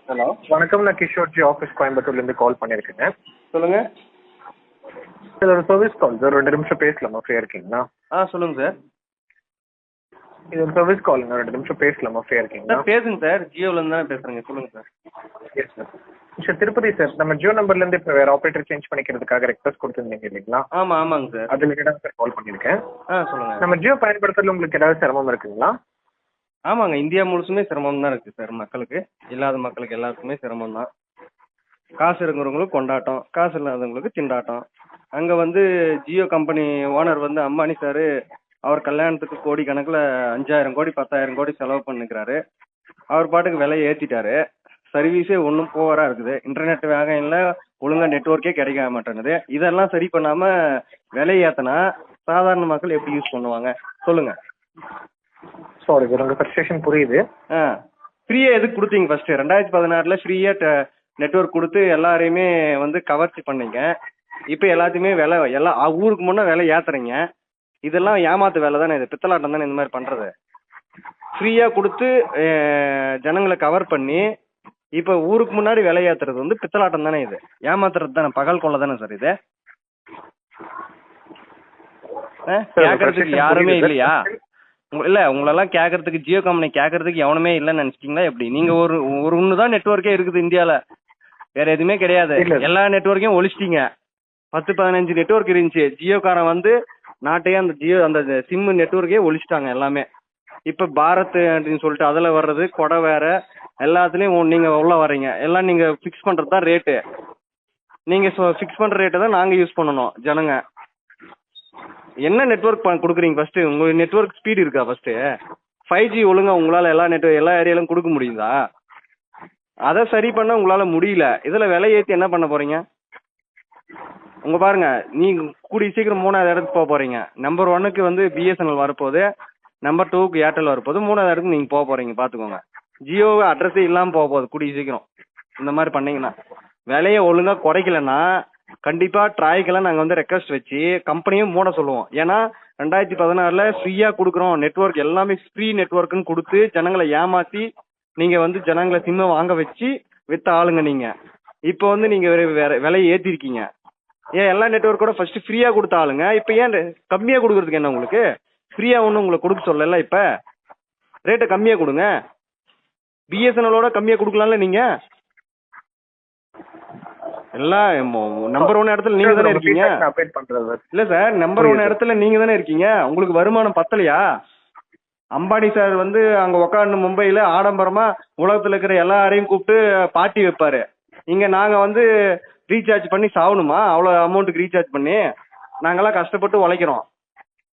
Hello, வணக்கம். நான் கிஷோர்ஜி office கோயம்புத்தூர்லேருந்து கால் பண்ணியிருக்கேங்க. சொல்லுங்க. சார் ஒரு சர்வீஸ் கால் சார். 2 நிமிஷம் பேசலாமா? ஃப்ரீயாக இருக்கீங்களா? சொல்லுங்க சார். இது ஒரு சர்வீஸ் காலுங்க. 2 நிமிஷம் பேசலாமா? ஃப்ரீயாக இருக்கீங்களா? சார் பேசுங்க சார். ஜியோலேருந்து தானே பேசுகிறேங்க. சொல்லுங்க sir. Yes sir. Sir Tirupati sir, நம்ம ஜியோ நம்பர்லேருந்து இப்போ வேறு ஆப்ரேட்டர் சேஞ்ச் பண்ணிக்கிறதுக்காக ரெக்வஸ்ட் கொடுத்துருந்தீங்க இல்லைங்களா? ஆமாங்க சார். அது ரிலேட்டடாக சார் கால் பண்ணியிருக்கேன். சொல்லுங்க. நம்ம ஜியோ பயன்படுத்துறதுல உங்களுக்கு ஏதாவது சிரமம் இருக்குங்களா? ஆமாங்க, இந்தியா முழுசுமே சிரமம் தான் இருக்குது சார். மக்களுக்கு, இல்லாத மக்களுக்கு எல்லாருக்குமே சிரமம் தான். காசு இருக்கிறவங்களுக்கு கொண்டாட்டம், காசு இல்லாதவங்களுக்கு திண்டாட்டம். அங்கே வந்து ஜியோ கம்பெனி ஓனர் வந்து அம்பானி சார், அவர் கல்யாணத்துக்கு கோடி கணக்கில் 5000 கோடி 10,000 கோடி செலவு பண்ணிக்கிறாரு. அவர் பாட்டுக்கு விலையை ஏற்றிட்டாரு. சர்வீஸே ஒன்றும் போவராக இருக்குது. இன்டர்நெட் வேகம் இல்லை, ஒழுங்காக நெட்ஒர்க்கே கிடைக்க மாட்டேங்குது. இதெல்லாம் சரி பண்ணாமல் விலையை ஏற்றினா சாதாரண மக்கள் எப்படி யூஸ் பண்ணுவாங்க சொல்லுங்கள். சாரி சார், உங்கள் ஃப்ரஸ்ட்ரேஷன் புரியுது. ஃப்ரீயாக எதுக்கு கொடுத்தீங்க ஃபஸ்ட்டு? 2016 ஃப்ரீயாக நெட்ஒர்க் கொடுத்து எல்லாரையுமே வந்து கவர்ச்சி பண்ணீங்க. இப்போ எல்லாத்தையுமே விலை எல்லாம் ஊருக்கு முன்னே விலை ஏற்றுறீங்க. இதெல்லாம் ஏமாத்து வேலை தானே, இது பித்தலாட்டம் தானே இந்த மாதிரி பண்ணுறது. ஃப்ரீயாக கொடுத்து ஜனங்களை கவர் பண்ணி இப்போ ஊருக்கு முன்னாடி விலை ஏற்றுறது வந்து பித்தலாட்டம் தானே, இது ஏமாத்துறது தானே, பகல் கொள்ள தானே சார் இது. கேட்கறதுக்கு யாருமே இல்லையா? இல்லை, உங்களெல்லாம் கேட்கறதுக்கு ஜியோ கம்பெனி கேட்கறதுக்கு எவனுமே இல்லைன்னு நினச்சிட்டிங்களா எப்படி? நீங்கள் ஒரு ஒன்று தான் நெட்ஒர்க்கே இருக்குது இந்தியாவில், வேற எதுவுமே கிடையாது. எல்லா நெட்ஒர்க்கையும் ஒழிச்சிட்டிங்க. 10-15 நெட்ஒர்க் இருந்துச்சு. ஜியோக்காரன் வந்து நாட்டையே அந்த ஜியோ அந்த சிம்மு நெட்ஒர்க்கே ஒழிச்சிட்டாங்க எல்லாமே. இப்போ பாரத் அப்படின்னு சொல்லிட்டு அதில் வர்றது கொடை வேற, எல்லாத்துலேயும் நீங்கள் உள்ளே வர்றீங்க. எல்லாம் நீங்கள் ஃபிக்ஸ் பண்ணுறது தான் ரேட்டு. நீங்கள் ஃபிக்ஸ் பண்ணுற ரேட்டை தான் நாங்கள் யூஸ் பண்ணணும் ஜனங்க. என்ன நெட்ஒர்க் கொடுக்குறீங்க ஃபஸ்ட்டு? உங்கள் நெட்ஒர்க் ஸ்பீடு இருக்கா ஃபஸ்ட்டு? 5G ஒழுங்காக உங்களால் எல்லா ஏரியாலும் கொடுக்க முடியுதா? அதை சரி பண்ண உங்களால் முடியல. இதில் விலை ஏற்றி என்ன பண்ண போகிறீங்க? உங்கள் பாருங்க, நீங்கள் கூடிய சீக்கிரம் 3வது இடத்துக்கு போக போகிறீங்க. நம்பர் 1க்கு வந்து பிஎஸ்என்எல் வரப்போகுது, நம்பர் 2க்கு ஏர்டெல் வரப்போகுது, 3வது இடத்துக்கு நீங்கள் போக போகிறீங்க. பார்த்துக்கோங்க. ஜியோ அட்ரஸே இல்லாமல் போக போகுது கூடிய சீக்கிரம் இந்த மாதிரி பண்ணீங்கன்னா. விலையை ஒழுங்காக குறைக்கலன்னா கண்டிப்பாக ட்ராய்க்கெல்லாம் நாங்கள் வந்து ரெக்வஸ்ட் வச்சு கம்பெனியும் மூட சொல்லுவோம். ஏன்னா 2016 ஃப்ரீயாக கொடுக்குறோம் நெட்ஒர்க், எல்லாமே ஃப்ரீ நெட்ஒர்க்குன்னு கொடுத்து ஜனங்களை ஏமாற்றி நீங்கள் வந்து ஜனங்களை சிம்மை வாங்க வச்சு விற்ற ஆளுங்க நீங்கள். இப்போ வந்து நீங்கள் வேற விலையை ஏற்றிருக்கீங்க. ஏன் எல்லா நெட்ஒர்க்கோட ஃபஸ்ட்டு ஃப்ரீயாக கொடுத்த ஆளுங்க, இப்போ ஏன் கம்மியாக கொடுக்குறதுக்கு என்ன உங்களுக்கு? ஃப்ரீயாக ஒன்றும் உங்களை கொடுக்க சொல்லல. இப்போ ரேட்டை கம்மியாக கொடுங்க. பிஎஸ்என்எலோட கம்மியாக கொடுக்கலாம்ல நீங்கள். எல்லாம் நம்பர் 1 இடத்துல நீங்கள் தானே இருக்கீங்க. இல்லை சார், நம்பர் 1 இடத்துல நீங்கள் தானே இருக்கீங்க. உங்களுக்கு வருமானம் பத்தலையா? அம்பானி சார் வந்து அங்கே உட்காந்து மும்பையில் ஆடம்பரமாக உலகத்தில் இருக்கிற எல்லாரையும் கூப்பிட்டு பார்ட்டி வைப்பார். இங்கே நாங்கள் வந்து ரீசார்ஜ் பண்ணி சாகணுமா? அவ்வளோ அமௌண்ட்டுக்கு ரீசார்ஜ் பண்ணி நாங்கள்லாம் கஷ்டப்பட்டு உழைக்கிறோம்.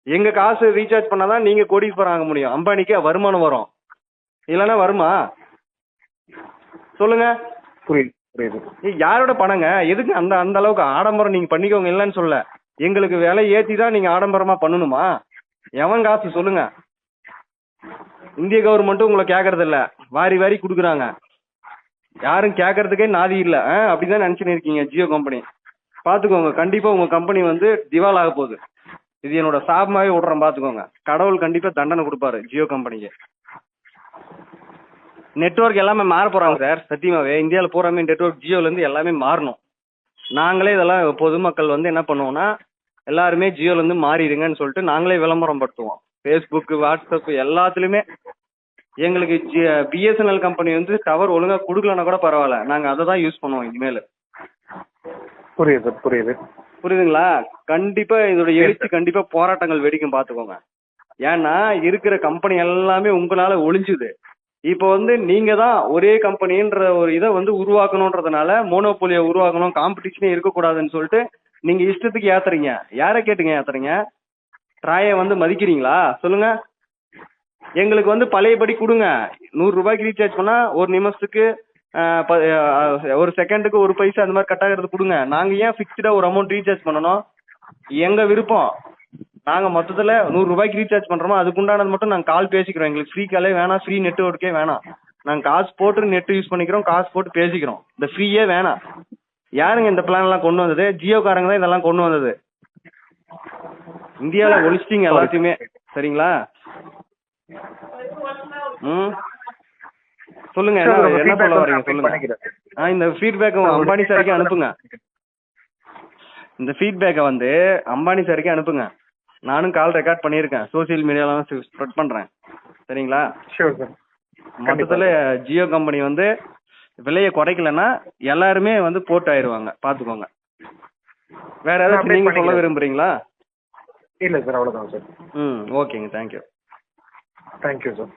எங்கள் காசு ரீசார்ஜ் பண்ணால் தான் நீங்கள் கோடீஸ்வரன் ஆக முடியும். அம்பானிக்கு வருமானம் வரும், இல்லைன்னா வருமா சொல்லுங்க? புரியுது. யாரோட பணங்க? எதுக்கு அந்த அந்த அளவுக்கு ஆடம்பரம் நீங்கள் பண்ணிக்கோங்க, இல்லைன்னு சொல்ல. எங்களுக்கு விலை ஏற்றி தான் நீங்கள் ஆடம்பரமாக பண்ணணுமா? எவன் காசு சொல்லுங்க? இந்திய கவர்மெண்ட்டும் உங்களை கேட்கறது இல்லை, வாரி வாரி கொடுக்குறாங்க. யாரும் கேட்கறதுக்கே நாதி இல்லை. அப்படிதான் நினச்சின்னு இருக்கீங்க ஜியோ கம்பெனி. பார்த்துக்கோங்க, கண்டிப்பாக உங்கள் கம்பெனி வந்து திவால் ஆக போகுது. இது என்னோட சாபமாகவே விட்றேன், பார்த்துக்கோங்க. கடவுள் கண்டிப்பாக தண்டனை கொடுப்பாரு ஜியோ கம்பெனிக்கு. நெட்ஒர்க் எல்லாமே மாற போகிறாங்க சார். சத்தியமாகவே இந்தியாவில் பூராமே நெட்ஒர்க் ஜியோலேருந்து எல்லாமே மாறணும். நாங்களே இதெல்லாம் பொதுமக்கள் வந்து என்ன பண்ணுவோம்னா, எல்லாருமே ஜியோலேருந்து மாறிடுங்கன்னு சொல்லிட்டு நாங்களே விளம்பரம் படுத்துவோம். ஃபேஸ்புக்கு, வாட்ஸ்அப் எல்லாத்துலேயுமே. எங்களுக்கு பிஎஸ்என்எல் கம்பெனி வந்து டவர் ஒழுங்காக கொடுக்கலன்னா கூட பரவாயில்ல, நாங்கள் அதை தான் யூஸ் பண்ணுவோம் இனிமேல். புரியுதுங்களா? கண்டிப்பாக இதோட எழுச்சி கண்டிப்பாக போராட்டங்கள் வெடிக்கும், பார்த்துக்கோங்க. ஏன்னா இருக்கிற கம்பெனி எல்லாமே உங்களால் ஒழிஞ்சுது. இப்போ வந்து நீங்கள் தான் ஒரே கம்பெனின்ற ஒரு இதை வந்து உருவாக்கணுன்றதுனால, மோனோபோலியை உருவாக்கணும், காம்படிஷனே இருக்கக்கூடாதுன்னு சொல்லிட்டு நீங்கள் இஷ்டத்துக்கு ஏற்றுறீங்க. யாரை கேட்டுங்க ஏற்றுறீங்க? ட்ராயை வந்து மதிக்கிறீங்களா சொல்லுங்க? எங்களுக்கு வந்து பழையபடி கொடுங்க. 100 ரூபாய்க்கு ரீசார்ஜ் பண்ணால் ஒரு நிமிஷத்துக்கு ஒரு செகண்டுக்கு 1 பைசா அந்த மாதிரி கட் ஆகிறது கொடுங்க. நாங்கள் ஏன் ஃபிக்ஸ்டாக ஒரு அமௌண்ட் ரீசார்ஜ் பண்ணணும்? எங்கள் விருப்பம். நாங்கள் மொத்தத்தில் 100 ரூபாய்க்கு ரீசார்ஜ் பண்ணுறோமோ அதுக்குண்டானது மட்டும் நாங்கள் கால் பேசிக்கிறோம். எங்களுக்கு ஃப்ரீ காலே வேணாம், ஃப்ரீ நெட்ஒர்க்கே வேணாம். நாங்கள் காசு போட்டு நெட் யூஸ் பண்ணிக்கிறோம், காசு போட்டு பேசிக்கிறோம். இந்த ஃப்ரீயே வேணாம். யாருங்க இந்த பிளான்லாம் கொண்டு வந்தது? ஜியோக்காரங்க தான் இதெல்லாம் கொண்டு வந்தது. இந்தியாவில் ஒழிச்சிட்டிங்க எல்லாத்தையுமே. சரிங்களா? சொல்லுங்க, என்ன சொல்ல வரீங்க சொல்லுங்க. இந்த ஃபீட்பேக் அம்பானி சாருக்கு அனுப்புங்க. இந்த ஃபீட்பேக்கை வந்து அம்பானி சாருக்கு அனுப்புங்க. நானும் கால் ரெக்கார்ட் பண்ணியிருக்கேன், சோசியல் மீடியாலாம் ஸ்ப்ரெட் பண்றேன். சரிங்களா? Sure sir. மொத்தத்துல ஜியோ கம்பெனி வந்து விலையை குறைக்கலன்னா எல்லாருமே வந்து போர்ட் ஆயிருவாங்க, பாத்துக்கோங்க. வேற ஏதாச்சும் நீங்க சொல்ல விரும்புறீங்களா? இல்ல சார், அவ்வளவுதான் சார். ஓகேங்க, தேங்க்யூ. Thank you sir.